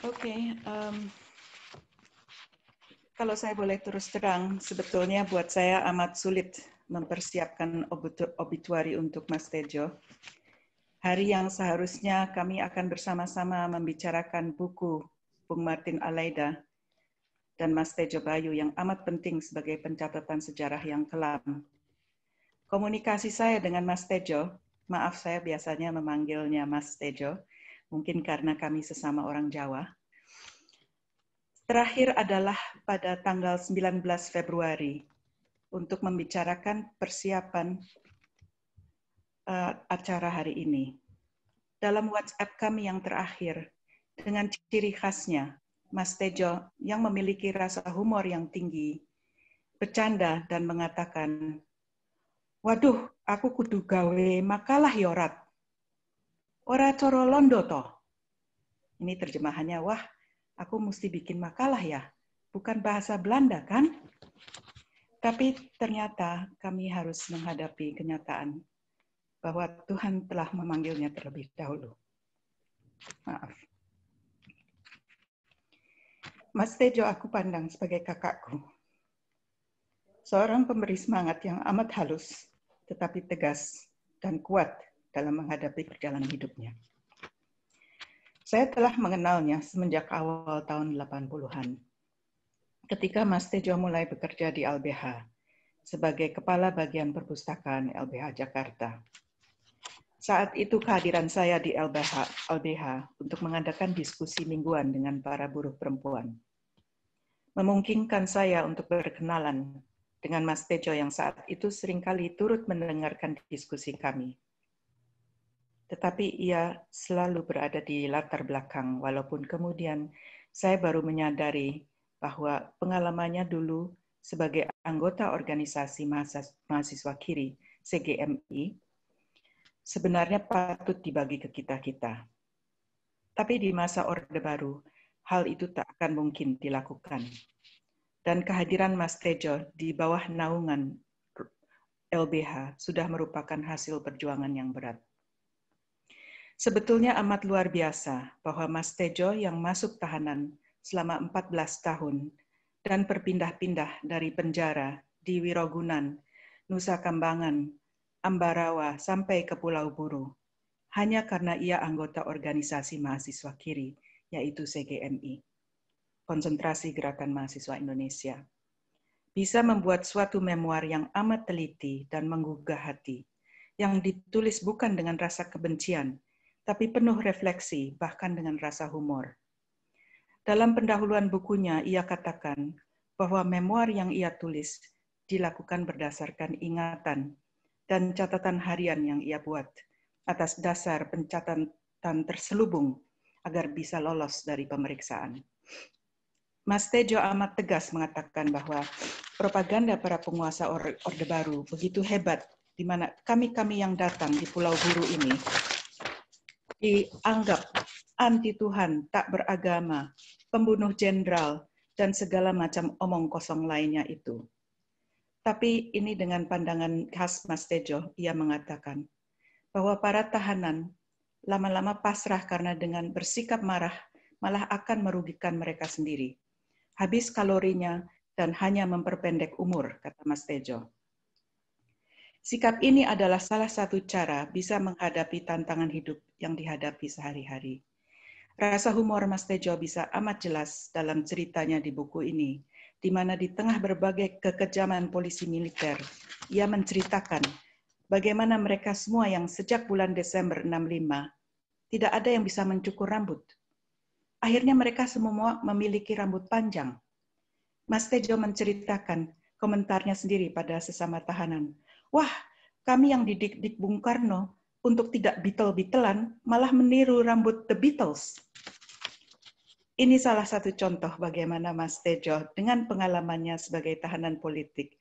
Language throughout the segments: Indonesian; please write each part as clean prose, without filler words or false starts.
Oke, kalau saya boleh terus terang, sebetulnya buat saya amat sulit mempersiapkan obituari untuk Mas Tejo. Hari yang seharusnya kami akan bersama-sama membicarakan buku Bung Martin Alaida dan Mas Tejo Bayu yang amat penting sebagai pencatatan sejarah yang kelam. Komunikasi saya dengan Mas Tejo, maaf saya biasanya memanggilnya Mas Tejo, mungkin karena kami sesama orang Jawa, terakhir adalah pada tanggal 19 Februari untuk membicarakan persiapan acara hari ini. Dalam WhatsApp kami yang terakhir, dengan ciri khasnya, Mas Tejo yang memiliki rasa humor yang tinggi, bercanda dan mengatakan, "Waduh, aku kudu gawe makalah yorat. Ora coro londo toh." Ini terjemahannya, wah, aku mesti bikin makalah ya, bukan bahasa Belanda kan? Tapi ternyata kami harus menghadapi kenyataan bahwa Tuhan telah memanggilnya terlebih dahulu. Maaf. Mas Tejo aku pandang sebagai kakakku. Seorang pemberi semangat yang amat halus, tetapi tegas dan kuat dalam menghadapi perjalanan hidupnya. Saya telah mengenalnya semenjak awal tahun 80-an. Ketika Mas Tejo mulai bekerja di LBH sebagai Kepala Bagian Perpustakaan LBH Jakarta. Saat itu kehadiran saya di LBH untuk mengadakan diskusi mingguan dengan para buruh perempuan. Memungkinkan saya untuk berkenalan dengan Mas Tejo yang saat itu seringkali turut mendengarkan diskusi kami. Tetapi ia selalu berada di latar belakang, walaupun kemudian saya baru menyadari bahwa pengalamannya dulu sebagai anggota organisasi mahasiswa kiri, CGMI, sebenarnya patut dibagi ke kita-kita. Tapi di masa Orde Baru, hal itu tak akan mungkin dilakukan. Dan kehadiran Mas Tejo di bawah naungan LBH sudah merupakan hasil perjuangan yang berat. Sebetulnya amat luar biasa bahwa Mas Tejo yang masuk tahanan selama 14 tahun dan berpindah-pindah dari penjara di Wirogunan, Nusa Kambangan, Ambarawa sampai ke Pulau Buru, hanya karena ia anggota organisasi mahasiswa kiri, yaitu CGMI, Konsentrasi Gerakan Mahasiswa Indonesia, bisa membuat suatu memoir yang amat teliti dan menggugah hati, yang ditulis bukan dengan rasa kebencian, tapi penuh refleksi, bahkan dengan rasa humor. Dalam pendahuluan bukunya, ia katakan bahwa memoir yang ia tulis dilakukan berdasarkan ingatan dan catatan harian yang ia buat atas dasar pencatatan terselubung agar bisa lolos dari pemeriksaan. Mas Tejo amat tegas mengatakan bahwa propaganda para penguasa Orde Baru begitu hebat, di mana kami-kami yang datang di Pulau Buru ini dianggap anti Tuhan, tak beragama, pembunuh jenderal, dan segala macam omong kosong lainnya itu. Tapi ini dengan pandangan khas Mas Tejo, ia mengatakan bahwa para tahanan lama-lama pasrah karena dengan bersikap marah malah akan merugikan mereka sendiri. Habis kalorinya dan hanya memperpendek umur, kata Mas Tejo. Sikap ini adalah salah satu cara bisa menghadapi tantangan hidup yang dihadapi sehari-hari. Rasa humor Mas Tejo bisa amat jelas dalam ceritanya di buku ini, di mana di tengah berbagai kekejaman polisi militer, ia menceritakan bagaimana mereka semua yang sejak bulan Desember 65 tidak ada yang bisa mencukur rambut. Akhirnya mereka semua memiliki rambut panjang. Mas Tejo menceritakan komentarnya sendiri pada sesama tahanan. Wah, kami yang didik Bung Karno untuk tidak beetle-beetlean malah meniru rambut The Beatles. Ini salah satu contoh bagaimana Mas Tejo dengan pengalamannya sebagai tahanan politik,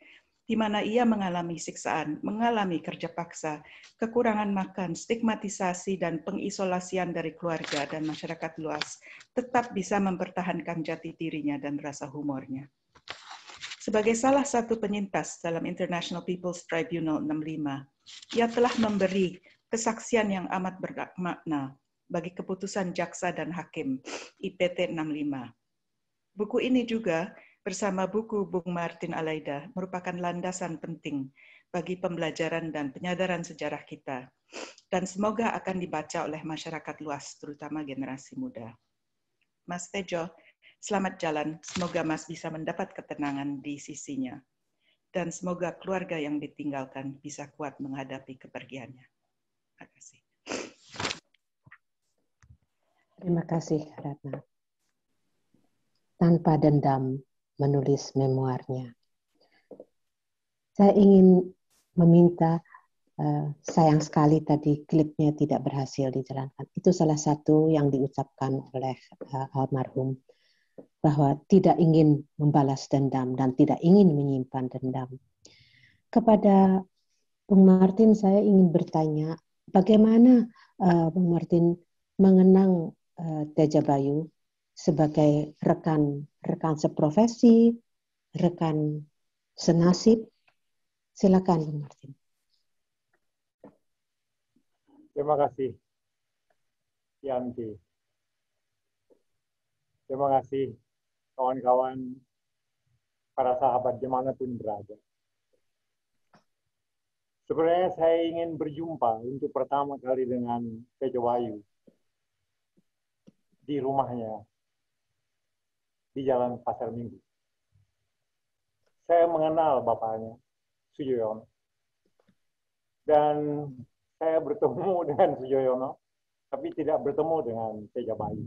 di mana ia mengalami siksaan, mengalami kerja paksa, kekurangan makan, stigmatisasi, dan pengisolasian dari keluarga dan masyarakat luas, tetap bisa mempertahankan jati dirinya dan rasa humornya. Sebagai salah satu penyintas dalam International People's Tribunal 65, ia telah memberi kesaksian yang amat bermakna bagi keputusan jaksa dan hakim IPT 65. Buku ini juga bersama buku Bung Martin Alaida merupakan landasan penting bagi pembelajaran dan penyadaran sejarah kita, dan semoga akan dibaca oleh masyarakat luas, terutama generasi muda. Mas Tejo, selamat jalan, semoga Mas bisa mendapat ketenangan di sisinya. Dan semoga keluarga yang ditinggalkan bisa kuat menghadapi kepergiannya. Terima kasih. Terima kasih, Ratna. Tanpa dendam menulis memoarnya. Saya ingin meminta, sayang sekali tadi klipnya tidak berhasil dijalankan. Itu salah satu yang diucapkan oleh almarhum, bahwa tidak ingin membalas dendam dan tidak ingin menyimpan dendam. Kepada Bung Martin, saya ingin bertanya, bagaimana Bung Martin mengenang Tejo Bayu sebagai rekan seprofesi, rekan senasib? Silakan, Bung Martin. Terima kasih, Yanti. Terima kasih, kawan-kawan, para sahabat dimanapun berada. Sebenarnya saya ingin berjumpa untuk pertama kali dengan Tejo Bayu di rumahnya di Jalan Pasar Minggu. Saya mengenal bapaknya, Sujoyono, dan saya bertemu dengan Sujoyono, tapi tidak bertemu dengan Tejo Bayu.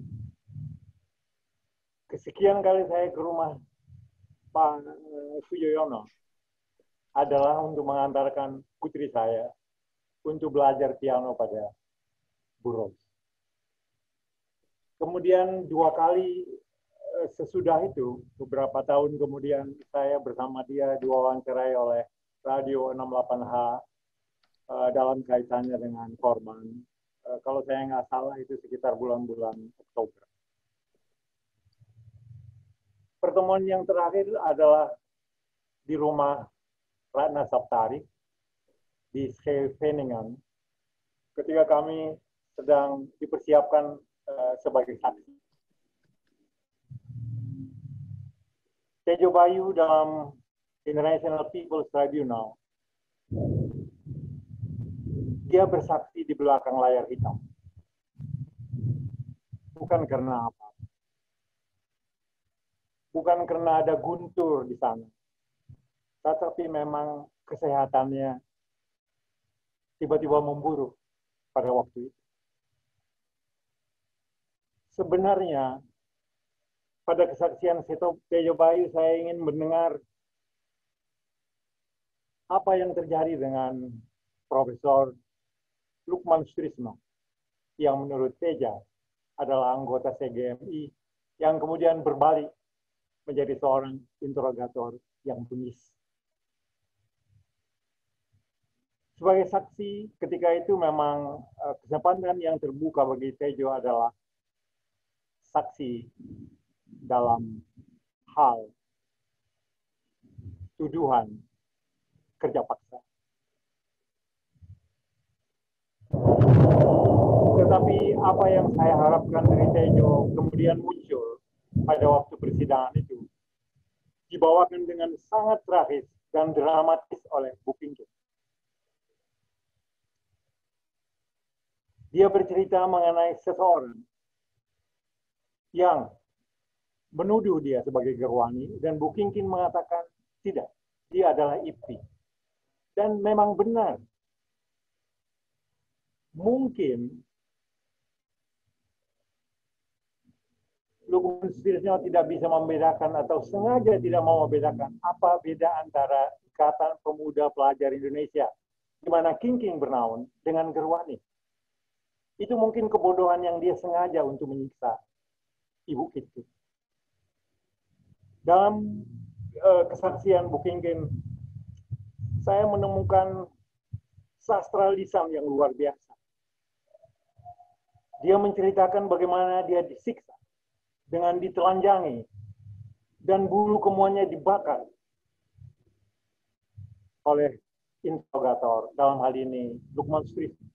Kesekian kali saya ke rumah Pak Sujoyono adalah untuk mengantarkan putri saya untuk belajar piano pada Bu Rose. Kemudian 2 kali sesudah itu, beberapa tahun kemudian, saya bersama dia diwawancarai oleh Radio 68H dalam kaitannya dengan korban. Kalau saya nggak salah itu sekitar bulan-bulan Oktober. Pertemuan yang terakhir adalah di rumah Ratna Saptari di Scheveningen ketika kami sedang dipersiapkan sebagai saksi. Tejo Bayu dalam International People's Tribunal, dia bersaksi di belakang layar hitam. Bukan karena apa. Bukan karena ada guntur di sana. Tetapi memang kesehatannya tiba-tiba memburuk pada waktu itu. Sebenarnya, pada kesaksian Tejo Bayu, saya ingin mendengar apa yang terjadi dengan Profesor Lukman Sutrisno, yang menurut Teja adalah anggota CGMI, yang kemudian berbalik menjadi seorang interogator yang bengis. Sebagai saksi, ketika itu memang kesempatan yang terbuka bagi Tejo adalah saksi dalam hal tuduhan kerja paksa. Tetapi apa yang saya harapkan dari Tejo kemudian muncul pada waktu persidangan itu dibawakan dengan sangat tragis dan dramatis oleh Bu Pinky. Dia bercerita mengenai seseorang yang menuduh dia sebagai gerwani, dan Bu Kingkin mengatakan tidak, dia adalah IPTI. Dan memang benar. Mungkin Lukman Sutrisno tidak bisa membedakan atau sengaja tidak mau membedakan apa beda antara Ikatan Pemuda Pelajar Indonesia, di mana Kingking bernaung, dengan gerwani. Itu mungkin kebodohan yang dia sengaja untuk menyiksa Ibu itu. Dalam kesaksian Bu Kingkin, saya menemukan sastra lisan yang luar biasa. Dia menceritakan bagaimana dia disiksa dengan ditelanjangi dan bulu kemuanya dibakar oleh interogator, dalam hal ini Lukman Sutrisno.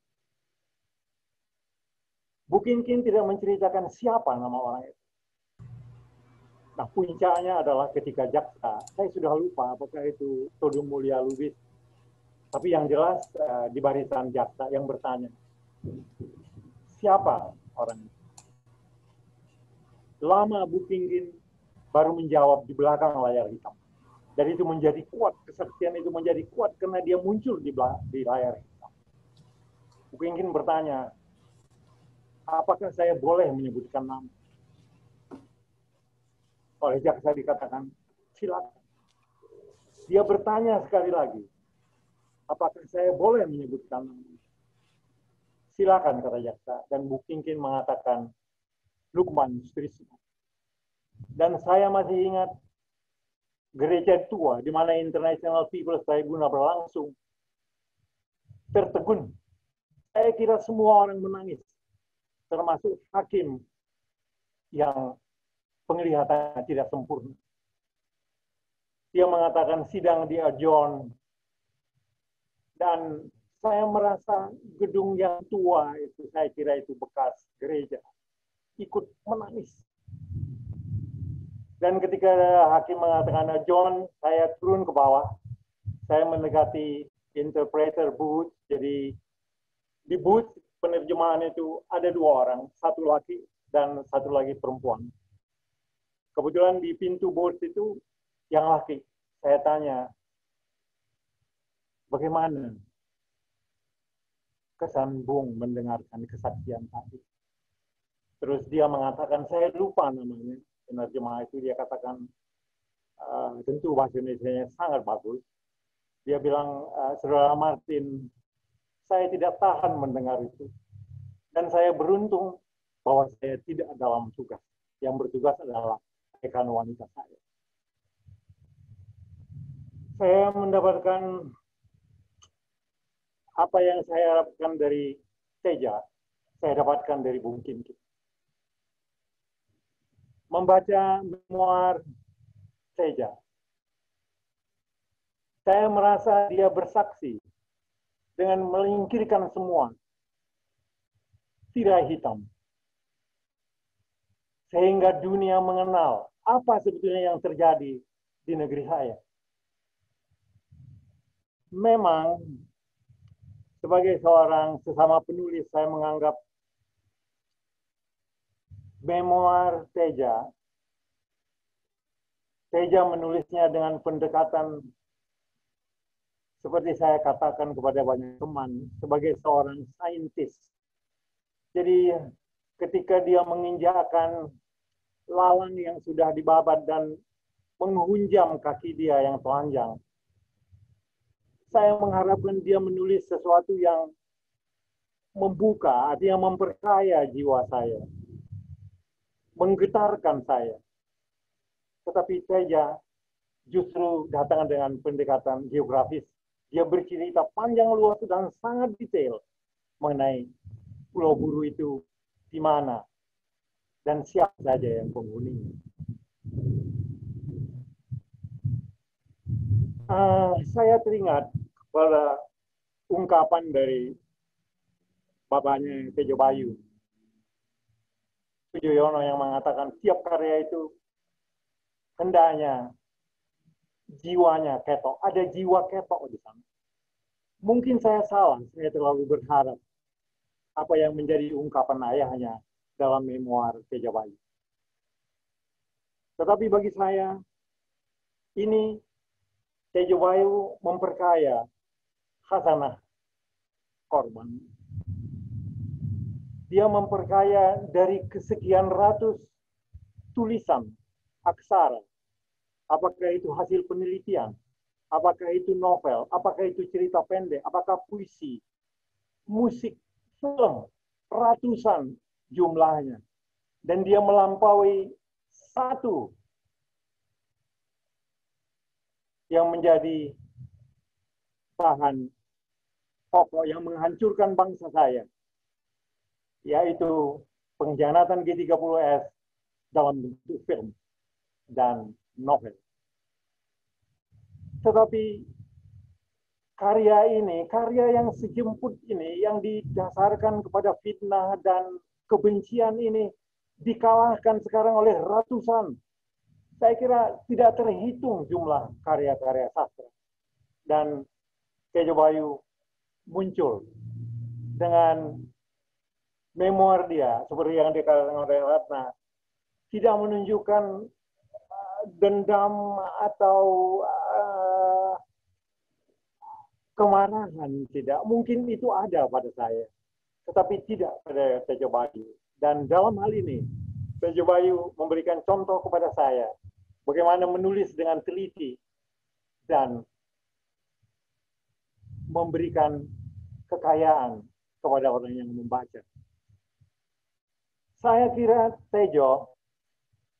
Bu Kingkin tidak menceritakan siapa nama orang itu. Nah, puncaknya adalah ketika jaksa, saya sudah lupa apakah itu Todung Mulya Lubis, tapi yang jelas di barisan jaksa yang bertanya, siapa orang itu? Lama Bu Kingkin baru menjawab di belakang layar hitam. Dan itu menjadi kuat, kesaksian itu menjadi kuat karena dia muncul di layar hitam. Bu Kingkin bertanya, apakah saya boleh menyebutkan nama? Oleh jaksa dikatakan, silakan. Dia bertanya sekali lagi, apakah saya boleh menyebutkan nama? Silakan, kata jaksa. Dan Bu Kingkin mengatakan, Lukman Sutrisno. Dan saya masih ingat gereja tua di mana International People's Tribunal berlangsung. Tertegun. Saya kira semua orang menangis. Termasuk hakim yang penglihatannya tidak sempurna. Dia mengatakan sidang di adjourn. Dan saya merasa gedung yang tua itu, saya kira itu bekas gereja, ikut menangis. Dan ketika hakim mengatakan adjourn, saya turun ke bawah. Saya mendekati interpreter booth. Jadi di booth penerjemahan itu ada dua orang, satu laki dan satu lagi perempuan. Kebetulan di pintu booth itu yang laki. Saya tanya, bagaimana kesan Bung mendengarkan kesaksian tadi? Terus dia mengatakan, saya lupa namanya. Penerjemah itu dia katakan, tentu bahasa Indonesia sangat bagus. Dia bilang, Saudara Martin, saya tidak tahan mendengar itu. Dan saya beruntung bahwa saya tidak dalam tugas. Yang bertugas adalah rekan wanita saya. Saya mendapatkan apa yang saya harapkan dari Teja, saya dapatkan dari Bung Kingkin. Membaca memoir Teja, saya merasa dia bersaksi dengan menyingkirkan semua tirai hitam. Sehingga dunia mengenal apa sebetulnya yang terjadi di negeri saya. Memang, sebagai seorang sesama penulis, saya menganggap memoir Teja menulisnya dengan pendekatan seperti saya katakan kepada banyak teman, sebagai seorang saintis. Jadi ketika dia menginjakkan lawan yang sudah dibabat dan menghunjam kaki dia yang telanjang, saya mengharapkan dia menulis sesuatu yang membuka, artinya memperkaya jiwa saya, menggetarkan saya. Tetapi Teja justru datang dengan pendekatan geografis. Dia bercerita panjang luas dan sangat detail mengenai Pulau Buru itu di mana dan siapa saja yang penghuninya. Saya teringat pada ungkapan dari bapaknya Tejo Bayu, Sujoyono, yang mengatakan tiap karya itu hendaknya jiwanya ketok, ada jiwa ketok di sana. Mungkin saya salah, saya terlalu berharap apa yang menjadi ungkapan ayahnya dalam memoir Tejo Bayu. Tetapi bagi saya, ini Tejo Bayu memperkaya khasanah korban. Dia memperkaya dari kesekian ratus tulisan aksara. Apakah itu hasil penelitian? Apakah itu novel? Apakah itu cerita pendek? Apakah puisi? Musik, film, ratusan jumlahnya. Dan dia melampaui satu yang menjadi bahan pokok yang menghancurkan bangsa saya, yaitu pengkhianatan G30S dalam bentuk film dan novel. Tetapi karya ini, karya yang sejemput ini, yang didasarkan kepada fitnah dan kebencian ini, dikalahkan sekarang oleh ratusan. Saya kira tidak terhitung jumlah karya-karya sastra. Dan Tejo Bayu muncul dengan memoir dia, seperti yang dikatakan oleh Ratna, tidak menunjukkan dendam atau kemarahan, tidak. Mungkin itu ada pada saya, tetapi tidak pada Tejo Bayu. Dan dalam hal ini, Tejo Bayu memberikan contoh kepada saya bagaimana menulis dengan teliti dan memberikan kekayaan kepada orang yang membaca. Saya kira Tejo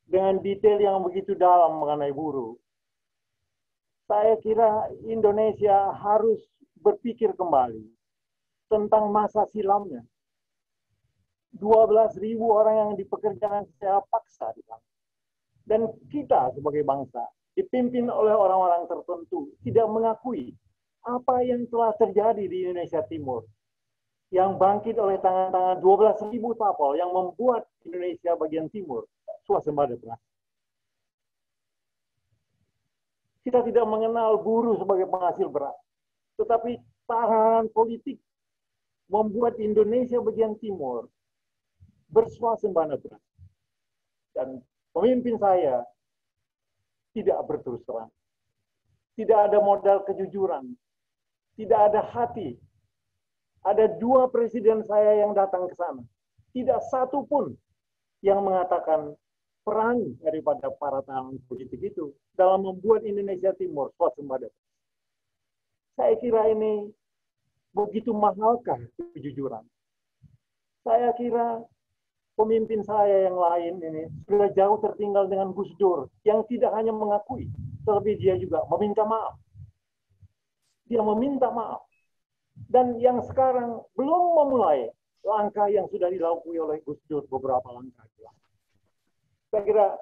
dengan detail yang begitu dalam mengenai Buru, saya kira Indonesia harus berpikir kembali tentang masa silamnya. 12.000 orang yang dipekerjakan secara paksa di sana. Dan kita sebagai bangsa dipimpin oleh orang-orang tertentu tidak mengakui apa yang telah terjadi di Indonesia Timur, yang bangkit oleh tangan-tangan 12.000 tapol yang membuat Indonesia bagian timur swasembada beras. Kita tidak mengenal buruh sebagai penghasil beras, tetapi tahanan politik membuat Indonesia bagian timur berswasembada beras. Dan pemimpin saya tidak berterus terang. Tidak ada modal kejujuran. Tidak ada hati. Ada 2 presiden saya yang datang ke sana. Tidak satu pun yang mengatakan peran daripada para tahanan politik itu dalam membuat Indonesia Timur swasembada. Saya kira ini begitu mahalkah kejujuran. Saya kira pemimpin saya yang lain ini sudah jauh tertinggal dengan Gus Dur yang tidak hanya mengakui, tetapi dia juga meminta maaf. Dia meminta maaf. Dan yang sekarang belum memulai langkah yang sudah dilakukan oleh Gus Dur beberapa langkah. Saya kira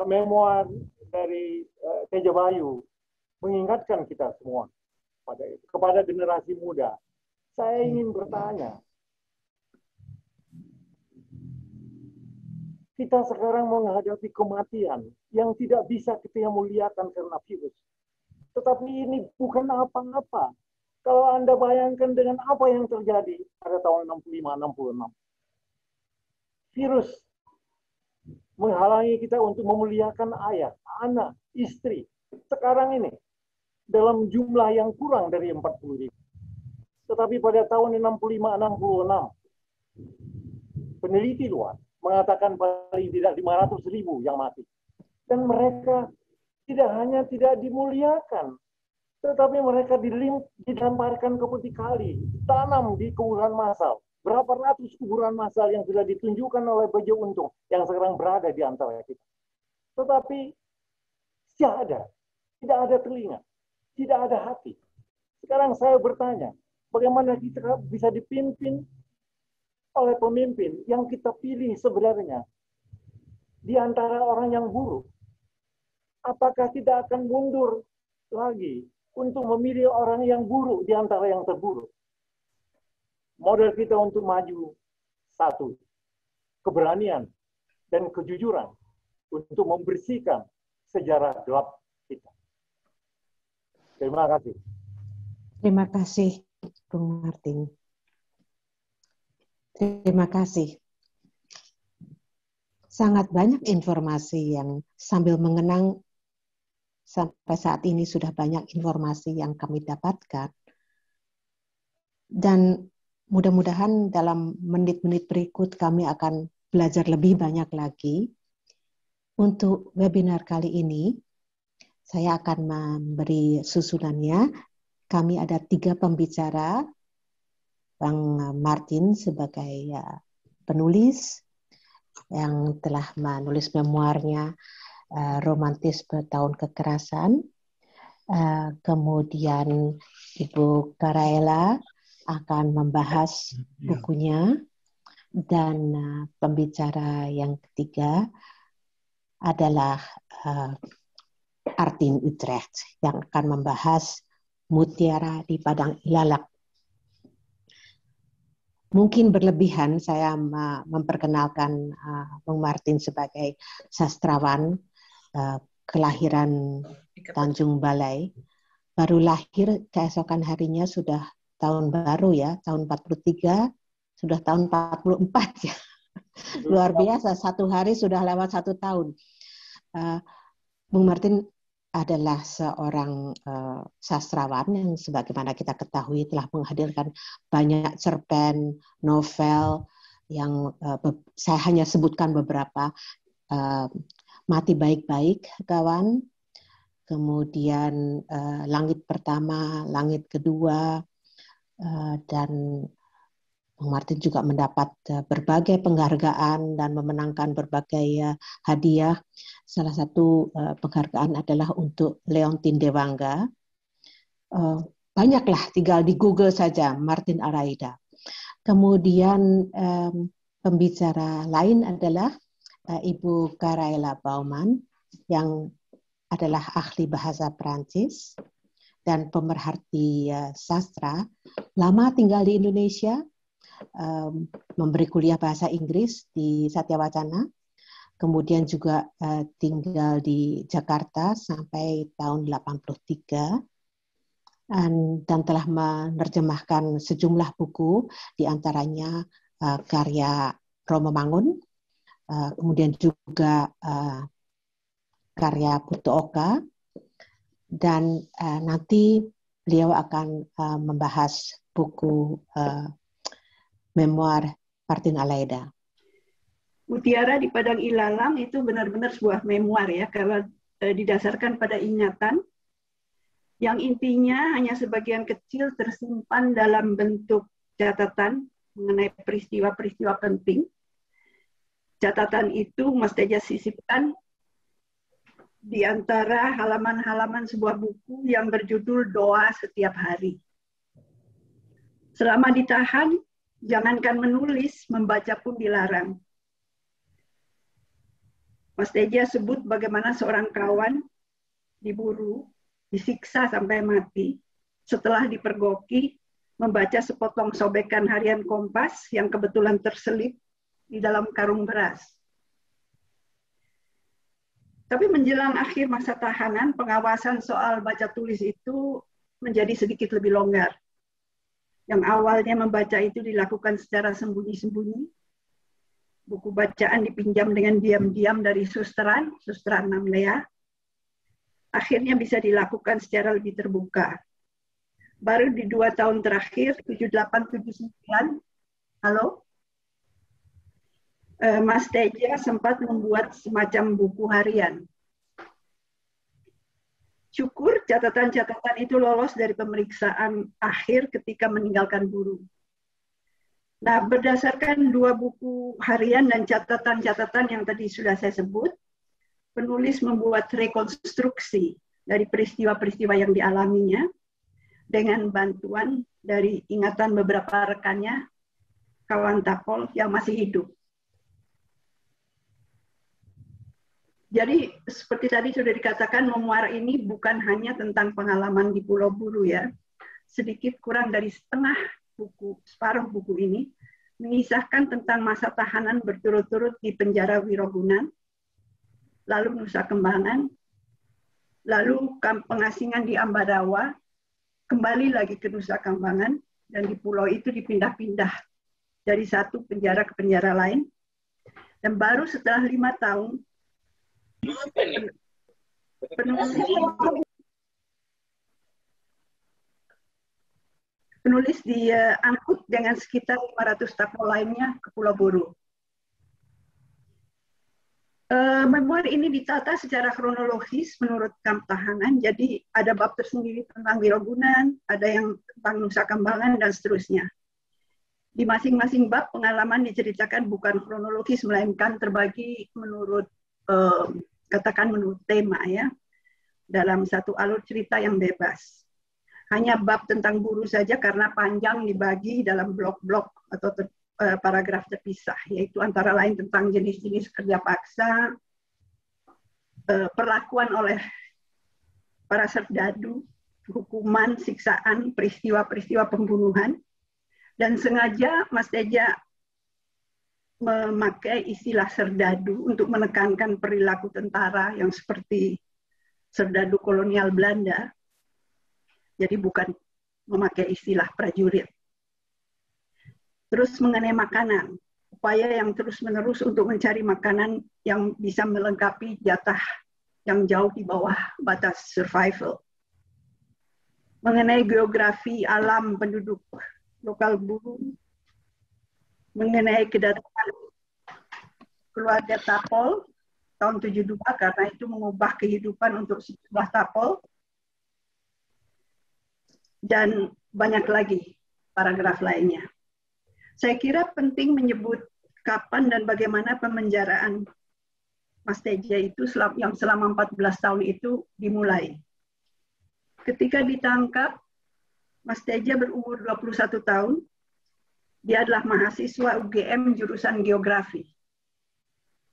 memoir dari Tejo Bayu mengingatkan kita semua pada itu, kepada generasi muda Saya ingin bertanya, kita sekarang menghadapi kematian yang tidak bisa kita muliakan karena virus. Tetapi ini bukan apa-apa. Kalau Anda bayangkan dengan apa yang terjadi pada tahun 65-66. Virus menghalangi kita untuk memuliakan ayah, anak, istri. Sekarang ini, dalam jumlah yang kurang dari 40.000. Tetapi pada tahun 65-66, peneliti luar mengatakan paling tidak 500.000 yang mati. Dan mereka tidak hanya tidak dimuliakan, tetapi mereka dilemparkan ke peti kali, ditanam di kuburan massal. Berapa ratus kuburan massal yang sudah ditunjukkan oleh Bejo Untung yang sekarang berada di antara kita. Tetapi tidak ada telinga, tidak ada hati. Sekarang saya bertanya, bagaimana kita bisa dipimpin oleh pemimpin yang kita pilih sebenarnya di antara orang yang buruk? Apakah kita akan mundur lagi untuk memilih orang yang buruk di antara yang terburuk? Model kita untuk maju satu, keberanian dan kejujuran untuk membersihkan sejarah gelap kita. Terima kasih. Terima kasih, Bung Martin. Terima kasih. Sangat banyak informasi yang sambil mengenang sampai saat ini sudah banyak informasi yang kami dapatkan. Dan mudah-mudahan dalam menit-menit berikut kami akan belajar lebih banyak lagi. Untuk webinar kali ini, saya akan memberi susunannya. Kami ada 3 pembicara, Bang Martin sebagai penulis yang telah menulis memoarnya Romantisme Tahun Kekerasan. Kemudian Ibu Karaela akan membahas bukunya, dan pembicara yang ketiga adalah Artin Utrecht yang akan membahas Mutiara di Padang Ilalak. Mungkin berlebihan saya memperkenalkan Bung Martin sebagai sastrawan kelahiran Tanjung Balai. Baru lahir, keesokan harinya sudah tahun baru ya, tahun 43, sudah tahun 44 ya. Luar biasa, satu hari sudah lewat 1 tahun. Bung Martin adalah seorang sastrawan yang sebagaimana kita ketahui telah menghadirkan banyak cerpen, novel yang saya hanya sebutkan beberapa. Mati Baik-Baik, Kawan, kemudian Langit Pertama, Langit Kedua, dan Bung Martin juga mendapat berbagai penghargaan dan memenangkan berbagai hadiah. Salah satu penghargaan adalah untuk Leontin Dewangga. Banyaklah, tinggal di Google saja, Martin Araida. Kemudian pembicara lain adalah Ibu Karaela Bauman, yang adalah ahli bahasa Perancis dan pemerhati sastra, lama tinggal di Indonesia, memberi kuliah bahasa Inggris di Satya Wacana, kemudian juga tinggal di Jakarta sampai tahun 83, dan telah menerjemahkan sejumlah buku, diantaranya karya Romo Mangun, kemudian juga karya Putu Oka, dan nanti beliau akan membahas buku memoir Martin Alaida. Mutiara di Padang Ilalang itu benar-benar sebuah memoir ya, karena didasarkan pada ingatan yang intinya hanya sebagian kecil tersimpan dalam bentuk catatan mengenai peristiwa-peristiwa penting. Catatan itu Mas Teja sisipkan di antara halaman-halaman sebuah buku yang berjudul Doa Setiap Hari. Selama ditahan, jangankan menulis, membaca pun dilarang. Mas Teja sebut bagaimana seorang kawan diburu, disiksa sampai mati. Setelah dipergoki, membaca sepotong sobekan harian Kompas yang kebetulan terselip di dalam karung beras. Tapi menjelang akhir masa tahanan, pengawasan soal baca tulis itu menjadi sedikit lebih longgar. Yang awalnya membaca itu dilakukan secara sembunyi-sembunyi, buku bacaan dipinjam dengan diam-diam dari susteran Namlea, akhirnya bisa dilakukan secara lebih terbuka. Baru di 2 tahun terakhir, 78-79, halo? Mas Teja sempat membuat semacam buku harian. Syukur catatan-catatan itu lolos dari pemeriksaan akhir ketika meninggalkan Buru. Nah, berdasarkan 2 buku harian dan catatan-catatan yang tadi sudah saya sebut, penulis membuat rekonstruksi dari peristiwa-peristiwa yang dialaminya dengan bantuan dari ingatan beberapa rekannya, kawan Tapol yang masih hidup. Jadi seperti tadi sudah dikatakan, memuar ini bukan hanya tentang pengalaman di Pulau Buru ya. Sedikit kurang dari separuh buku ini mengisahkan tentang masa tahanan berturut-turut di penjara Wirogunan, lalu Nusa Kembangan, lalu pengasingan di Ambarawa, kembali lagi ke Nusa Kambangan, dan di pulau itu dipindah-pindah dari satu penjara ke penjara lain. Dan baru setelah 5 tahun, penulis diangkut dengan sekitar 500 tapol lainnya ke Pulau Buru. Memoir ini ditata secara kronologis menurut kamp tahanan, jadi ada bab tersendiri tentang Wirogunan, ada yang tentang Nusa Kambangan, dan seterusnya. Di masing-masing bab pengalaman diceritakan bukan kronologis, melainkan terbagi menurut katakan menurut tema ya, dalam satu alur cerita yang bebas. Hanya bab tentang Buru saja karena panjang dibagi dalam blok-blok atau paragraf terpisah, yaitu antara lain tentang jenis-jenis kerja paksa, perlakuan oleh para serdadu, hukuman, siksaan, peristiwa-peristiwa pembunuhan, dan sengaja Mas Teja memakai istilah serdadu untuk menekankan perilaku tentara yang seperti serdadu kolonial Belanda. Jadi bukan memakai istilah prajurit. Terus mengenai makanan, upaya yang terus-menerus untuk mencari makanan yang bisa melengkapi jatah yang jauh di bawah batas survival. Mengenai geografi alam penduduk lokal Buru, mengenai kedatangan keluarga Tapol tahun 72 karena itu mengubah kehidupan untuk sejumlah Tapol, dan banyak lagi paragraf lainnya. Saya kira penting menyebut kapan dan bagaimana pemenjaraan Mas Teja itu yang selama 14 tahun itu dimulai. Ketika ditangkap, Mas Teja berumur 21 tahun. Dia adalah mahasiswa UGM jurusan geografi.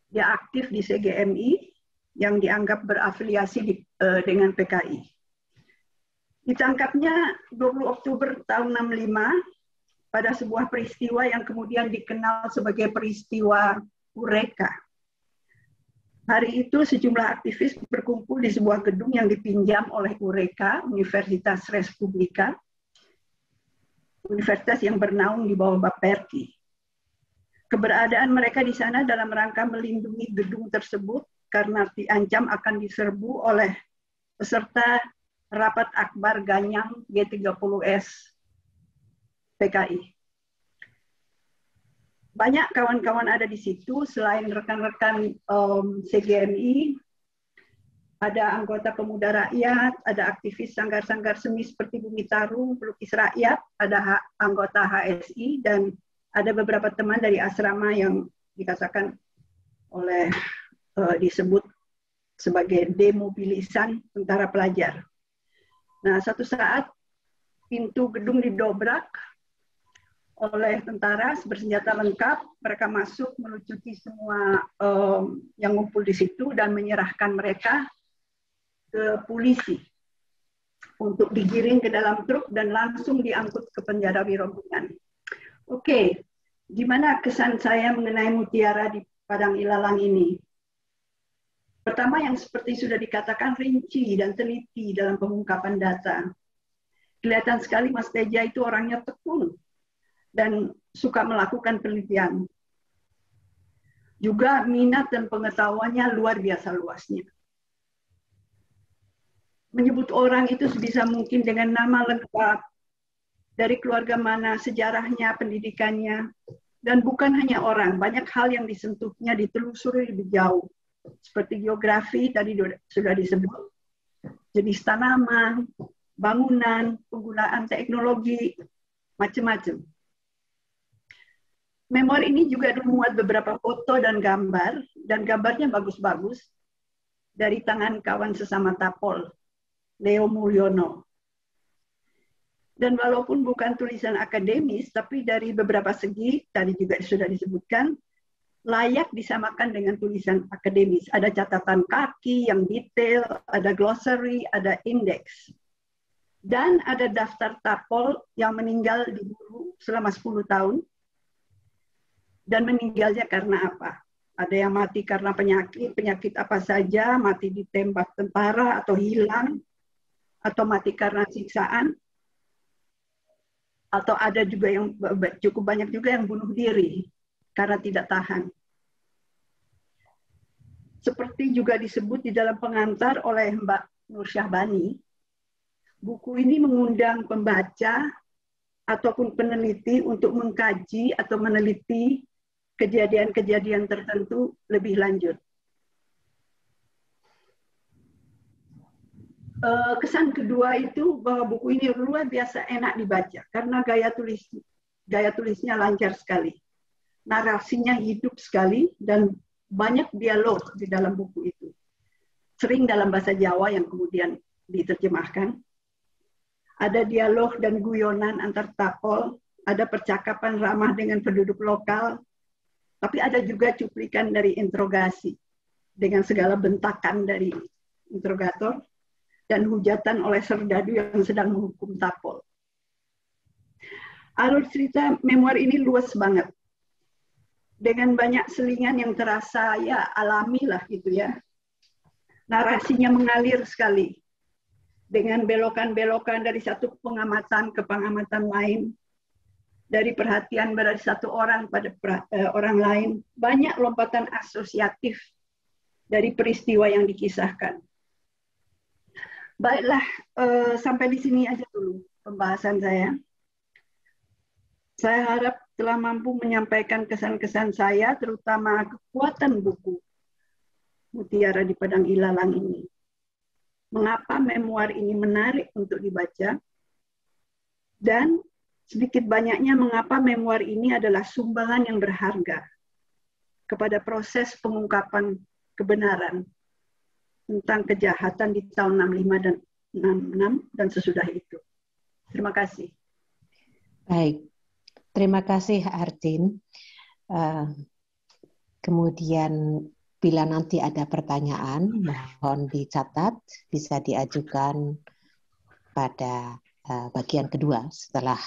Dia aktif di CGMI yang dianggap berafiliasi dengan PKI. Ditangkapnya 20 Oktober tahun 65 pada sebuah peristiwa yang kemudian dikenal sebagai peristiwa Ureka. Hari itu sejumlah aktivis berkumpul di sebuah gedung yang dipinjam oleh Ureka, Universitas Respublika, universitas yang bernaung di bawah Baperki. Keberadaan mereka di sana dalam rangka melindungi gedung tersebut karena diancam akan diserbu oleh peserta rapat akbar Ganyang G30S PKI. Banyak kawan-kawan ada di situ, selain rekan-rekan CGMI, ada anggota pemuda rakyat, ada aktivis sanggar-sanggar seni seperti Bumi Tarung, pelukis rakyat, ada anggota HSI, dan ada beberapa teman dari asrama yang dikatakan oleh disebut sebagai demobilisan tentara pelajar. Nah, satu saat pintu gedung didobrak oleh tentara bersenjata lengkap, mereka masuk melucuti semua yang ngumpul di situ dan menyerahkan mereka ke polisi. untuk digiring ke dalam truk dan langsung diangkut ke penjara Wirompungan. Oke, gimana kesan saya mengenai Mutiara di Padang Ilalang ini? Pertama, yang seperti sudah dikatakan, rinci dan teliti dalam pengungkapan data. Kelihatan sekali Mas Teja itu orangnya tekun dan suka melakukan penelitian. Juga minat dan pengetahuannya luar biasa luasnya. Menyebut orang itu sebisa mungkin dengan nama lengkap, dari keluarga mana, sejarahnya, pendidikannya, dan bukan hanya orang, banyak hal yang disentuhnya ditelusuri lebih jauh. Seperti geografi, tadi sudah disebut, jenis tanaman, bangunan, penggunaan teknologi, macam-macam. Memori ini juga memuat beberapa foto dan gambarnya bagus-bagus, dari tangan kawan sesama Tapol, Leo Mulyono. Dan walaupun bukan tulisan akademis, tapi dari beberapa segi, tadi juga sudah disebutkan, layak disamakan dengan tulisan akademis. Ada catatan kaki yang detail, ada glossary, ada indeks. Dan ada daftar Tapol yang meninggal di Buru selama 10 tahun. Dan meninggalnya karena apa? Ada yang mati karena penyakit apa saja, mati ditembak tentara atau hilang, atau mati karena siksaan, atau ada juga yang cukup banyak juga yang bunuh diri karena tidak tahan. Seperti juga disebut di dalam pengantar oleh Mbak Nur Syahbani, buku ini mengundang pembaca ataupun peneliti untuk mengkaji atau meneliti kejadian-kejadian tertentu lebih lanjut. Kesan kedua itu bahwa buku ini luar biasa enak dibaca karena gaya tulisnya lancar sekali. Narasinya hidup sekali dan banyak dialog di dalam buku itu. Sering dalam bahasa Jawa yang kemudian diterjemahkan. Ada dialog dan guyonan antar Tapol, ada percakapan ramah dengan penduduk lokal, tapi ada juga cuplikan dari interogasi dengan segala bentakan dari interrogator dan hujatan oleh serdadu yang sedang menghukum Tapol. Alur cerita memoir ini luas banget. Dengan banyak selingan yang terasa ya alami lah gitu ya. Narasinya mengalir sekali. Dengan belokan-belokan dari satu pengamatan ke pengamatan lain. Dari perhatian dari satu orang pada orang lain. Banyak lompatan asosiatif dari peristiwa yang dikisahkan. Baiklah, sampai di sini aja dulu pembahasan saya. Saya harap telah mampu menyampaikan kesan-kesan saya, terutama kekuatan buku Mutiara di Padang Ilalang ini. Mengapa memoir ini menarik untuk dibaca, dan sedikit banyaknya mengapa memoir ini adalah sumbangan yang berharga kepada proses pengungkapan kebenaran tentang kejahatan di tahun 65 dan 66 dan sesudah itu. Terima kasih. Baik, terima kasih Ardin. Kemudian bila nanti ada pertanyaan, mohon dicatat, bisa diajukan pada bagian kedua setelah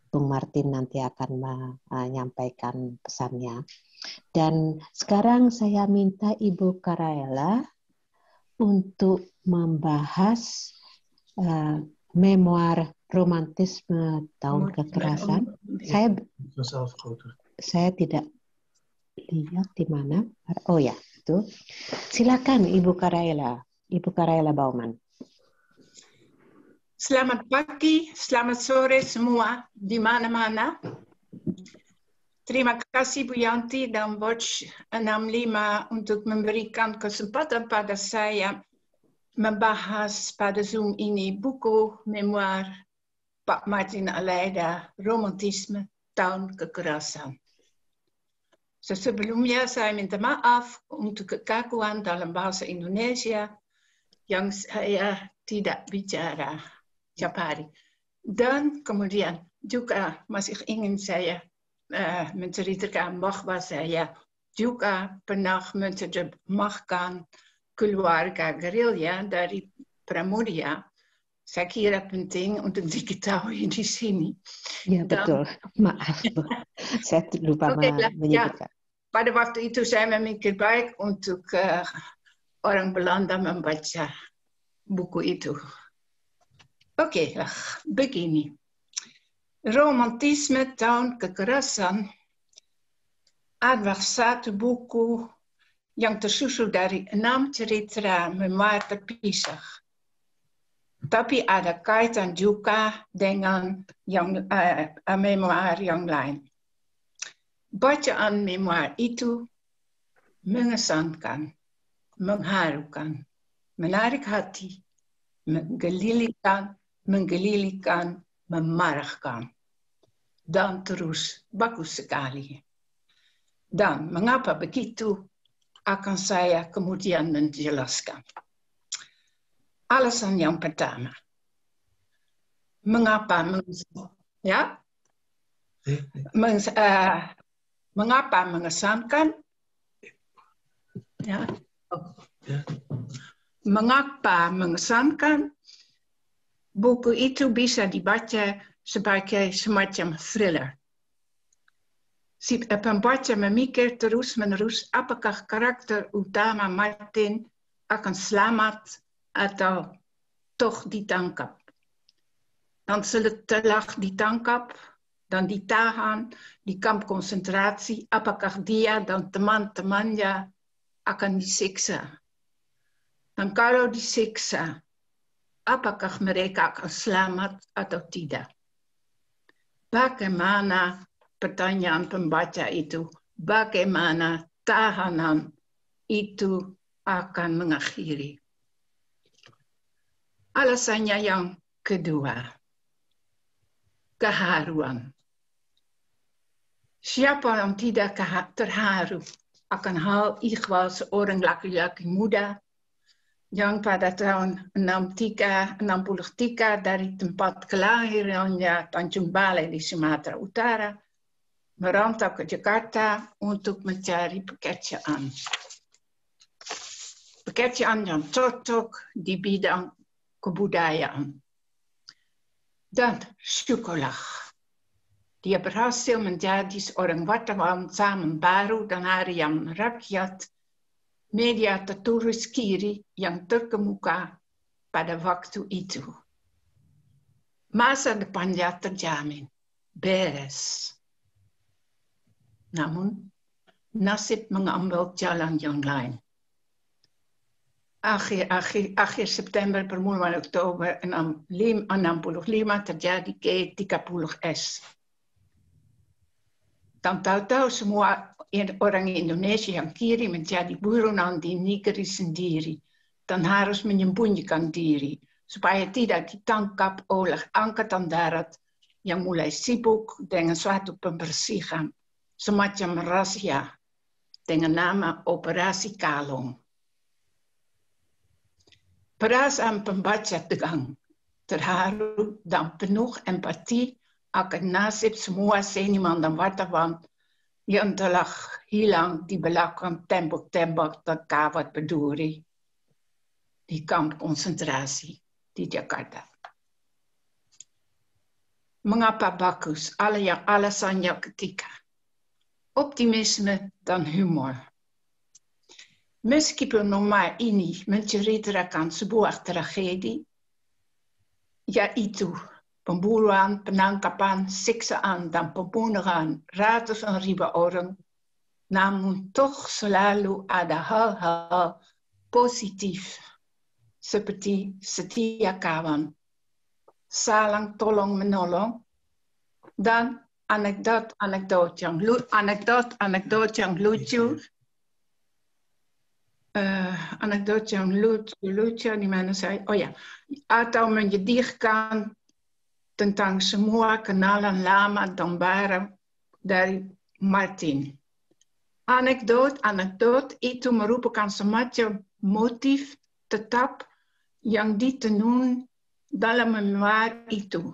Bung Martin nanti akan menyampaikan pesannya. Dan sekarang saya minta Ibu Karaela untuk membahas memoir romantisme tahun kekerasan. Saya tidak lihat di mana. Oh ya, itu. Silakan Ibu Karaela Baumann. Selamat pagi, selamat sore semua di mana-mana. Terima kasih Bu Yanti dan Watch 65 untuk memberikan kesempatan pada saya membahas pada Zoom ini buku memoir Pak Martin Aleida, Romantisme Tahun Kekerasan. Sebelumnya saya minta maaf untuk kekakuan dalam bahasa Indonesia yang saya tidak bicara setiap hari. Dan kemudian juga masih ingin saya menceritakan bahwa saya juga pernah menerjemahkan keluarga gerilya dari Pramudia, saya kira penting untuk diketahui di sini. Ya, betul. Maaf, saya lupa menyebutkan. Pada waktu itu saya memikir baik untuk orang Belanda membaca buku itu. Oke, begini. Romantisme tahun kekerasan adalah satu buku yang tersusun dari 6 cerita memoir terpisah. Tapi ada kaitan juga dengan memoir yang lain. Bacaan memoir itu mengesankan, mengharukan, menarik hati, menggelilikkan, memarahkan. Dan terus bagus sekali. Dan mengapa begitu akan saya kemudian menjelaskan. Alasan yang pertama. Mengapa mengapa mengesankan? Ya. Mengapa mengesankan? Buku itu bisa dibaca sebagai semacam thriller. Si pembaca memikir terus-menerus apakah karakter utama Martin akan selamat atau toh ditangkap. Dan setelah ditangkap dan ditahan di kamp konsentrasi, apakah dia dan teman-temannya akan disiksa. Dan kalau disiksa, apakah mereka akan selamat atau tidak. Bagaimana pertanyaan pembaca itu, bagaimana tahanan itu akan mengakhiri. Alasannya yang kedua, keharuan. Siapa yang tidak terharu akan hal ikhwal seorang laki-laki muda yang pada tahun 63 dari tempat kelahirannya Tanjung Balai di Sumatera Utara merantau ke Jakarta untuk mencari pekerjaan. Pekerjaan yang cocok di bidang kebudayaan. Dan syukurlah, dia berhasil menjadi seorang wartawan Zaman Baru dan Harian Rakyat, media tertulis kiri yang terkemuka pada waktu itu. Masa depannya terjamin, beres. Namun, nasib mengambil jalan yang lain. Akhir September, permulaan Oktober 65 terjadi G30S. Dan tahu-tahu semua orang Indonesia yang kiri menjadi buronan di negeri sendiri dan harus menyembunyikan diri supaya tidak ditangkap oleh Angkatan Darat yang mulai sibuk dengan suatu pembersihan semacam rahasia dengan nama Operasi Kalong. Perasaan pembaca tegang, terharu dan penuh empati akan nasib semua seniman dan wartawan yang telah hilang di belakang tembok-tembok dan kawat berduri di kamp konsentrasi di Jakarta. Mengapa bagus? Alasannya ketiga. Optimisme dan humor. Meskipun novel ini menceritakan sebuah tragedi, yaitu pembunuhan, penangkapan, siksaan, dan pembunuhan ratusan ribu orang, namun toh selalu ada hal-hal positif, seperti setia kawan, saling tolong-menolong, dan anekdot yang lucu, di mana saya, atau menyedihkan tentang semua kenalan lama dan baru dari Martin. Anekdot itu merupakan semacam motif tetap yang ditenun dalam memoir itu.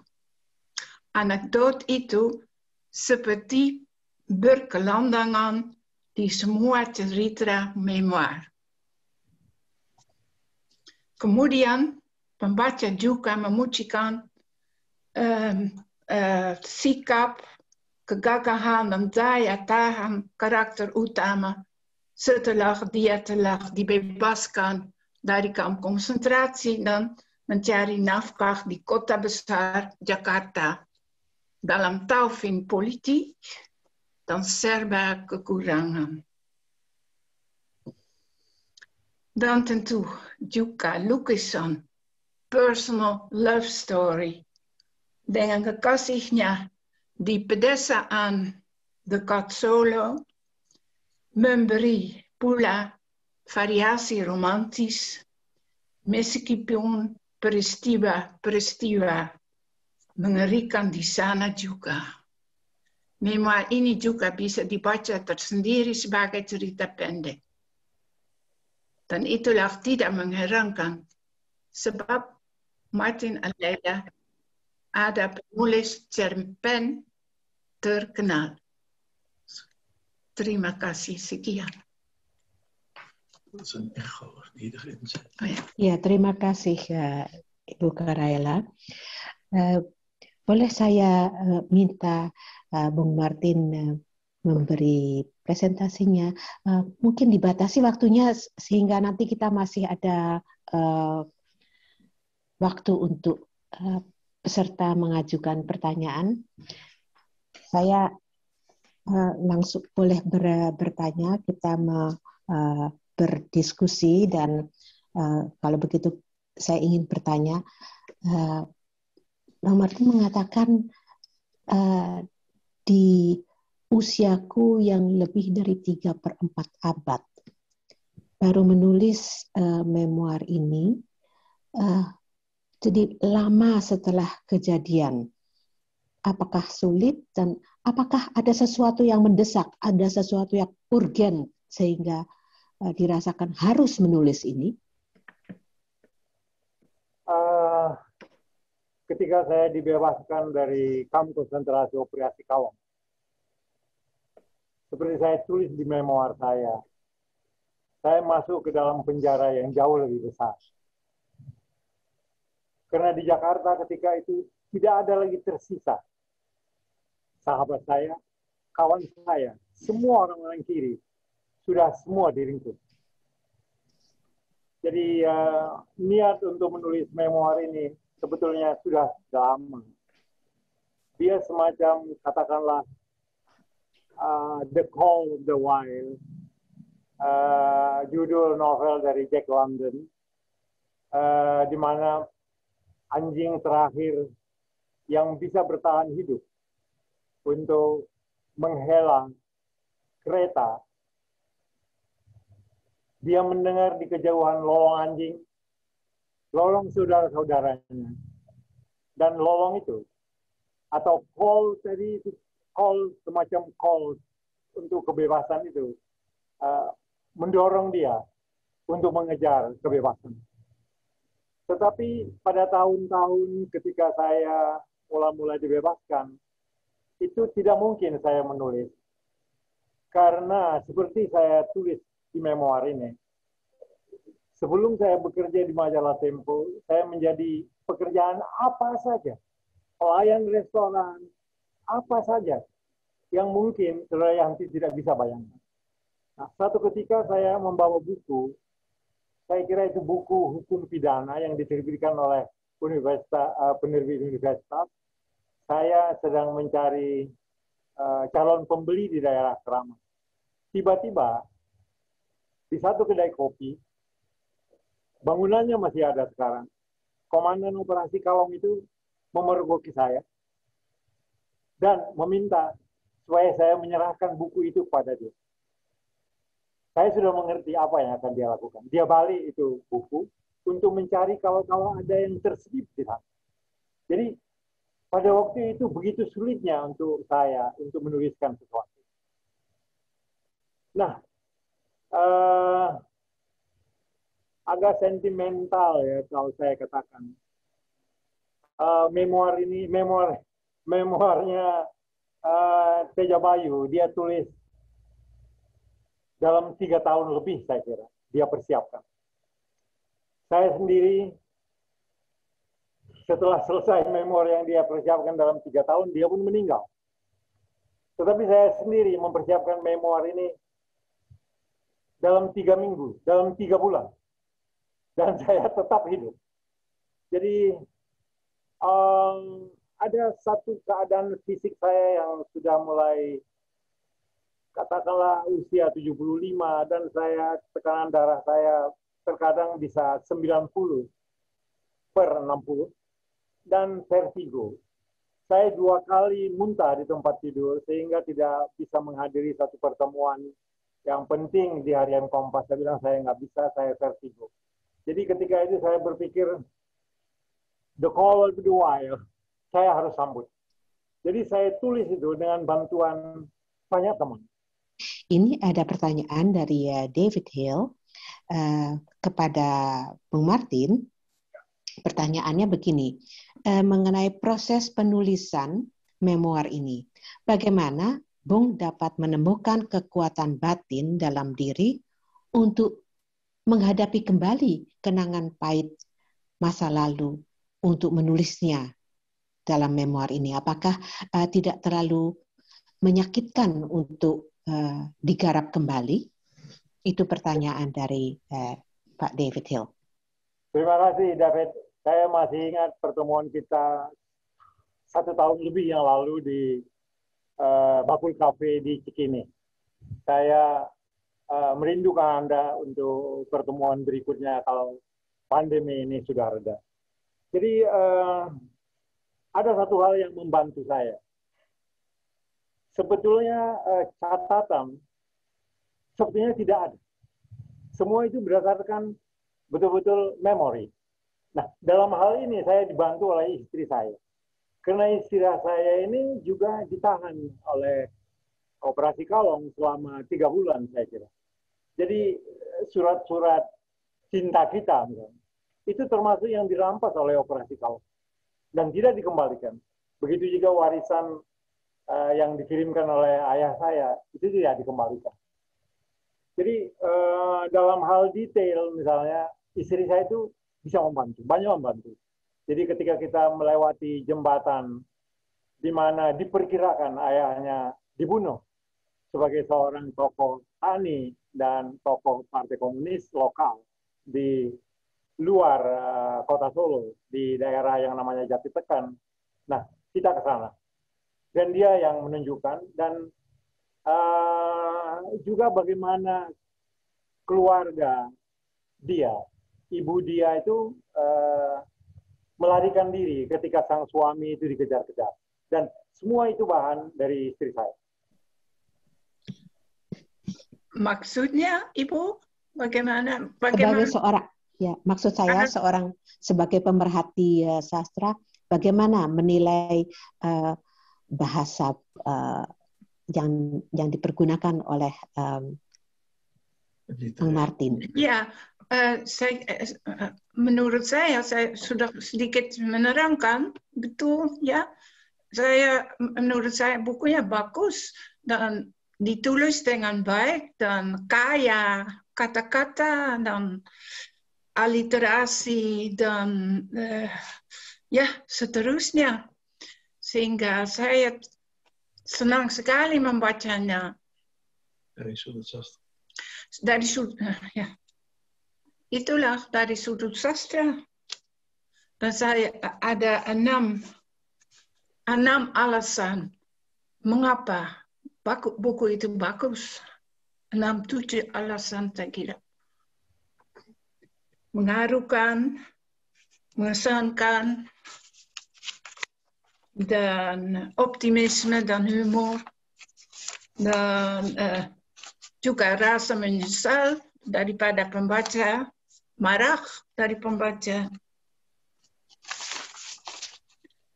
Anekdot itu seperti berkelandangan di semua cerita memoir. Kemudian pembaca juga memujikan sikap, kegagahan dan daya tahan karakter utama setelah dia telah dibebaskan dari kamp konsentrasi dan mencari nafkah di kota besar Jakarta dalam taufin politik dan serba kekurangan. Dan tentu juga lukisan personal love story dengan kekasihnya di pedesaan dekat Solo memberi pula variasi romantis meskipun peristiwa-peristiwa mengerikan di sana juga. Memoir ini juga bisa dibaca tersendiri sebagai cerita pendek. Dan itulah tidak mengherankan sebab Martin Aleda ada penulis cerpen terkenal. Terima kasih, sekian. Ya, terima kasih Ibu Karaela. Boleh saya minta Bung Martin memberi presentasinya? Mungkin dibatasi waktunya sehingga nanti kita masih ada waktu untuk peserta mengajukan pertanyaan. Saya langsung boleh bertanya, kita berdiskusi dan kalau begitu saya ingin bertanya. Bang Martin mengatakan di usiaku yang lebih dari 3/4 abad baru menulis memoir ini. Jadi lama setelah kejadian, apakah sulit dan apakah ada sesuatu yang mendesak, ada sesuatu yang urgen sehingga dirasakan harus menulis ini? Ketika saya dibebaskan dari kamp konsentrasi operasi Kawang, seperti saya tulis di memoir saya masuk ke dalam penjara yang jauh lebih besar. Karena di Jakarta ketika itu tidak ada lagi tersisa sahabat saya, kawan saya, semua orang-orang kiri sudah semua diringkus. Jadi niat untuk menulis memoir ini sebetulnya sudah lama. Dia semacam katakanlah The Call of the Wild, judul novel dari Jack London, di mana anjing terakhir yang bisa bertahan hidup untuk menghela kereta. Dia mendengar di kejauhan lolong anjing, lolong saudara-saudaranya. Dan lolong itu, atau call tadi, call semacam call untuk kebebasan itu, mendorong dia untuk mengejar kebebasan. Tetapi pada tahun-tahun ketika saya mulai dibebaskan, itu tidak mungkin saya menulis. Karena seperti saya tulis di memoir ini, sebelum saya bekerja di majalah Tempo, saya menjadi pekerjaan apa saja, pelayan restoran, apa saja, yang mungkin saudara Yanti tidak bisa bayangkan. Nah, satu ketika saya membawa buku, saya kira itu buku hukum pidana yang diterbitkan oleh penerbit universitas. Saya sedang mencari calon pembeli di daerah Keramat. Tiba-tiba di satu kedai kopi, bangunannya masih ada sekarang. Komandan operasi Kawang itu memergoki saya dan meminta supaya saya menyerahkan buku itu pada dia. Saya sudah mengerti apa yang akan dia lakukan. Dia balik itu buku untuk mencari kalau ada yang terselip di sana. Jadi pada waktu itu begitu sulitnya untuk saya untuk menuliskan sesuatu. Nah, agak sentimental ya kalau saya katakan. Memoirnya Teja Bayu, dia tulis dalam 3 tahun lebih saya kira, dia persiapkan. Saya sendiri setelah selesai memori yang dia persiapkan dalam 3 tahun, dia pun meninggal. Tetapi saya sendiri mempersiapkan memori ini dalam 3 minggu, dalam 3 bulan. Dan saya tetap hidup. Jadi ada satu keadaan fisik saya yang sudah mulai, katakanlah usia 75, dan tekanan darah saya terkadang bisa 90/60, dan vertigo. Saya 2 kali muntah di tempat tidur sehingga tidak bisa menghadiri satu pertemuan yang penting di harian Kompas. Saya bilang saya nggak bisa, saya vertigo. Jadi ketika itu saya berpikir, the call of the wild, saya harus sambut. Jadi saya tulis itu dengan bantuan banyak teman. Ini ada pertanyaan dari David Hill kepada Bung Martin. Pertanyaannya begini, mengenai proses penulisan memoir ini. Bagaimana Bung dapat menemukan kekuatan batin dalam diri untuk menghadapi kembali kenangan pahit masa lalu untuk menulisnya dalam memoir ini? Apakah tidak terlalu menyakitkan untuk digarap kembali? Itu pertanyaan dari Pak David Hill. Terima kasih, David. Saya masih ingat pertemuan kita 1 tahun lebih yang lalu di Bakul Cafe di Cikini. Saya merindukan Anda untuk pertemuan berikutnya kalau pandemi ini sudah reda. Jadi ada satu hal yang membantu saya. Sebetulnya catatan sepertinya tidak ada. Semua itu berdasarkan betul-betul memori. Nah, dalam hal ini saya dibantu oleh istri saya. Karena istri saya ini juga ditahan oleh operasi kalong selama 3 bulan, saya kira. Jadi surat-surat cinta kita, misalnya, itu termasuk yang dirampas oleh operasi kalong dan tidak dikembalikan. Begitu juga warisan yang dikirimkan oleh ayah saya, itu tidak dikembalikan. Jadi dalam hal detail, misalnya, istri saya itu bisa membantu, banyak membantu. Jadi ketika kita melewati jembatan di mana diperkirakan ayahnya dibunuh sebagai seorang tokoh tani dan tokoh Partai Komunis lokal di luar kota Solo, di daerah yang namanya Jatitekan. Nah, kita ke sana. Dan dia yang menunjukkan, dan juga bagaimana keluarga dia, ibu dia itu melarikan diri ketika sang suami itu dikejar-kejar. Dan semua itu bahan dari istri saya. Maksudnya, Ibu, bagaimana? Sebagai seorang, ya, maksud saya sebagai pemerhati sastra, bagaimana menilai bahasa yang dipergunakan oleh Bang Martin? Ya, menurut saya sudah sedikit menerangkan, betul ya. Menurut saya bukunya bagus dan ditulis dengan baik dan kaya kata-kata dan aliterasi dan ya seterusnya, sehingga saya senang sekali membacanya. Dari sudut sastra. Ya. Itulah dari sudut sastra. Dan saya ada 6 alasan mengapa buku itu bagus. 6-7 alasan saya kira. Mengharukan, mengesankan, dan optimisme dan humor, dan juga rasa menyesal daripada pembaca, marah dari pembaca,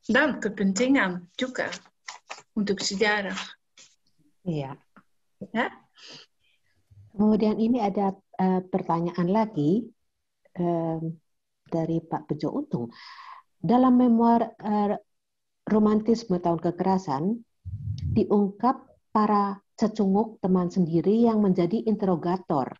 dan kepentingan juga untuk sejarah. Iya. Ya? Kemudian ini ada pertanyaan lagi dari Pak Bejo Untung. Dalam memoir Romantisme Tahun Kekerasan, diungkap para cecunguk teman sendiri yang menjadi interrogator.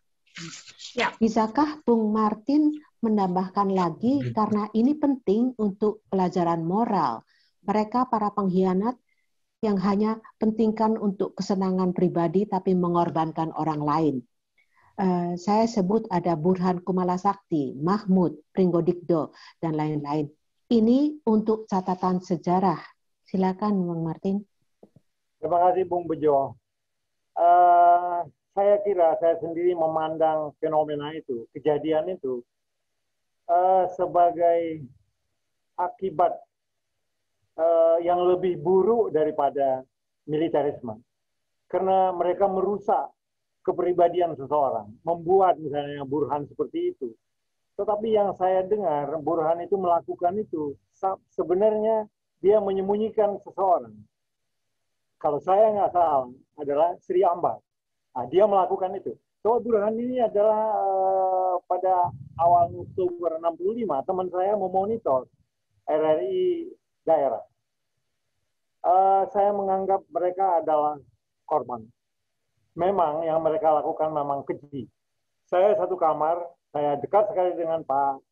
Ya. Bisakah Bung Martin menambahkan lagi karena ini penting untuk pelajaran moral. Mereka para pengkhianat yang hanya pentingkan untuk kesenangan pribadi tapi mengorbankan orang lain. Saya sebut ada Burhan Kumalasakti, Mahmud, Pringgodikdo, dan lain-lain. Ini untuk catatan sejarah. Silakan, Bang Martin. Terima kasih, Bung Bejo. Saya kira saya sendiri memandang fenomena itu, kejadian itu, sebagai akibat yang lebih buruk daripada militerisme. Karena mereka merusak kepribadian seseorang, membuat misalnya Burhan seperti itu. Tetapi yang saya dengar, Burhan itu melakukan itu, sebenarnya dia menyembunyikan seseorang. Kalau saya nggak salah, adalah Sri Ambar. Nah, dia melakukan itu. So, Burhan ini adalah pada awal Oktober 65, teman saya memonitor RRI daerah. Saya menganggap mereka adalah korban. Memang yang mereka lakukan memang keji. Saya satu kamar, saya dekat sekali dengan Pak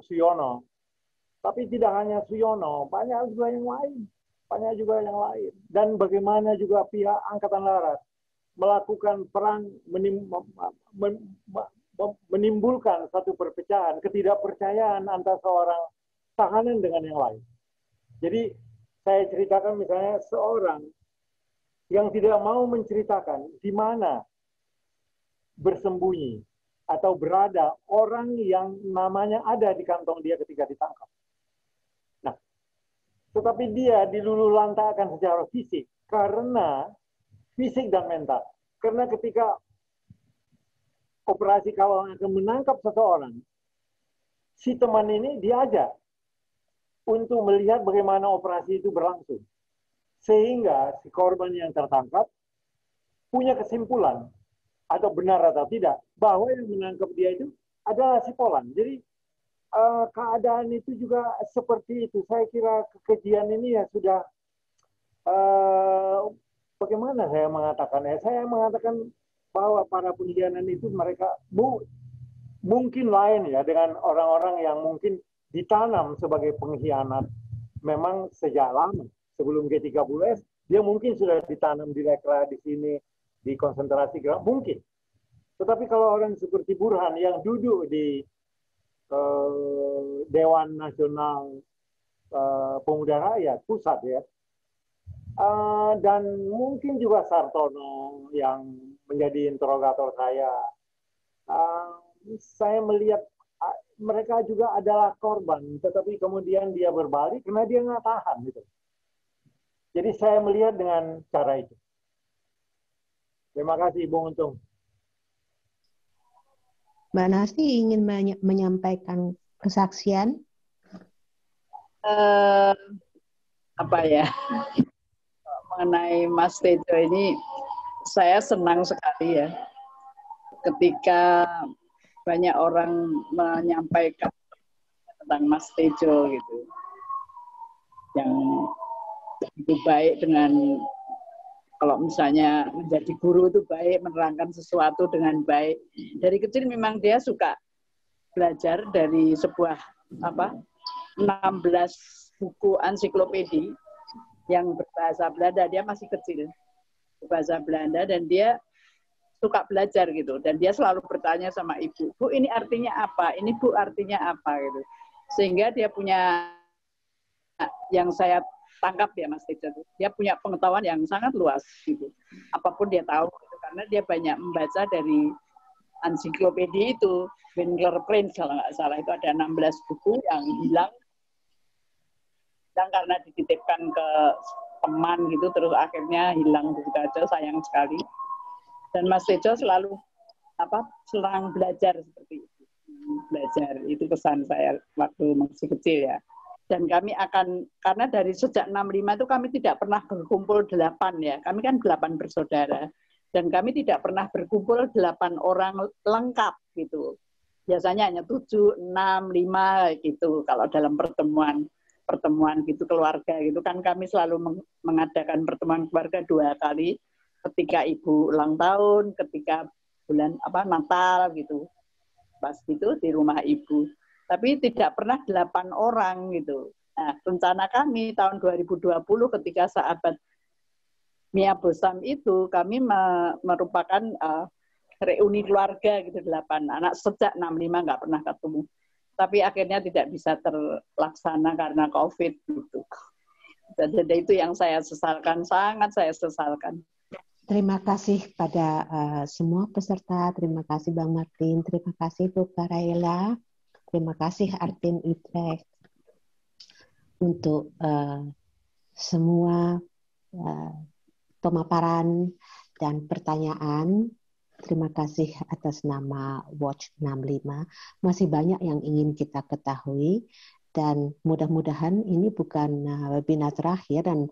Suyono. Tapi tidak hanya Suyono, banyak juga yang lain. Dan bagaimana juga pihak Angkatan Darat melakukan perang menimbulkan satu perpecahan, ketidakpercayaan antara seorang tahanan dengan yang lain. Jadi saya ceritakan misalnya seorang yang tidak mau menceritakan di mana bersembunyi atau berada orang yang namanya ada di kantong dia ketika ditangkap. Nah, tetapi dia diluluhlantahkan secara fisik karena fisik dan mental. Karena ketika operasi kawal akan menangkap seseorang, si teman ini diajak untuk melihat bagaimana operasi itu berlangsung. Sehingga si korban yang tertangkap punya kesimpulan, atau benar atau tidak, bahwa yang menangkap dia itu adalah si Polan. Jadi keadaan itu juga seperti itu. Saya kira kekejian ini ya sudah, bagaimana saya mengatakannya? Saya mengatakan bahwa para pengkhianat itu mereka mungkin lain ya dengan orang-orang yang mungkin ditanam sebagai pengkhianat memang sejak lama. Sebelum G30S, dia mungkin sudah ditanam di Lekra, di sini, di konsentrasi kamp, mungkin. Tetapi kalau orang seperti Burhan yang duduk di Dewan Nasional Pemuda Rakyat, pusat ya, dan mungkin juga Sartono yang menjadi interrogator saya melihat mereka juga adalah korban, tetapi kemudian dia berbalik karena dia nggak tahan gitu. Jadi saya melihat dengan cara itu. Terima kasih, Bung Untung. Mbak Nasti ingin menyampaikan kesaksian? Apa ya? Mengenai Mas Tejo ini, saya senang sekali ya. Ketika banyak orang menyampaikan tentang Mas Tejo gitu. Yang itu baik dengan, kalau misalnya menjadi guru itu baik, menerangkan sesuatu dengan baik. Dari kecil memang dia suka belajar dari sebuah 16 buku ensiklopedi yang berbahasa Belanda. Dia masih kecil, berbahasa Belanda, dan dia suka belajar gitu. Dan dia selalu bertanya sama ibu, Bu ini artinya apa? Ini Bu artinya apa? Gitu. Sehingga dia punya, yang saya tangkap ya Mas Tejo, dia punya pengetahuan yang sangat luas gitu. Apapun dia tahu gitu, karena dia banyak membaca dari ensiklopedi itu. Winkler Prince kalau nggak salah itu ada 16 buku yang hilang karena dititipkan ke teman gitu, terus akhirnya hilang begitu aja, sayang sekali. Dan Mas Tejo selalu senang belajar seperti itu. Belajar itu kesan saya waktu masih kecil ya. Dan kami akan, karena dari sejak 65 itu kami tidak pernah berkumpul 8 ya. Kami kan 8 bersaudara. Dan kami tidak pernah berkumpul 8 orang lengkap gitu. Biasanya hanya 7, 6, 5 gitu. Kalau dalam pertemuan gitu keluarga gitu kan, kami selalu mengadakan pertemuan keluarga 2 kali. Ketika ibu ulang tahun, ketika bulan Natal gitu. pas itu di rumah ibu. Tapi tidak pernah 8 orang gitu. Nah, rencana kami tahun 2020 ketika sahabat Mia Bosam itu, kami merupakan reuni keluarga gitu, 8 anak sejak 65 nggak pernah ketemu. Tapi akhirnya tidak bisa terlaksana karena COVID gitu. Jadi itu yang saya sesalkan, sangat saya sesalkan. Terima kasih pada semua peserta, terima kasih Bang Martin, terima kasih Bu Karaela, terima kasih Artin Utrecht untuk semua pemaparan dan pertanyaan. Terima kasih atas nama Watch 65. Masih banyak yang ingin kita ketahui. Dan mudah-mudahan ini bukan webinar terakhir dan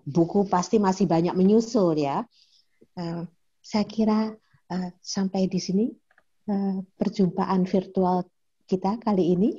buku pasti masih banyak menyusul ya. Saya kira sampai di sini perjumpaan virtual kita kali ini.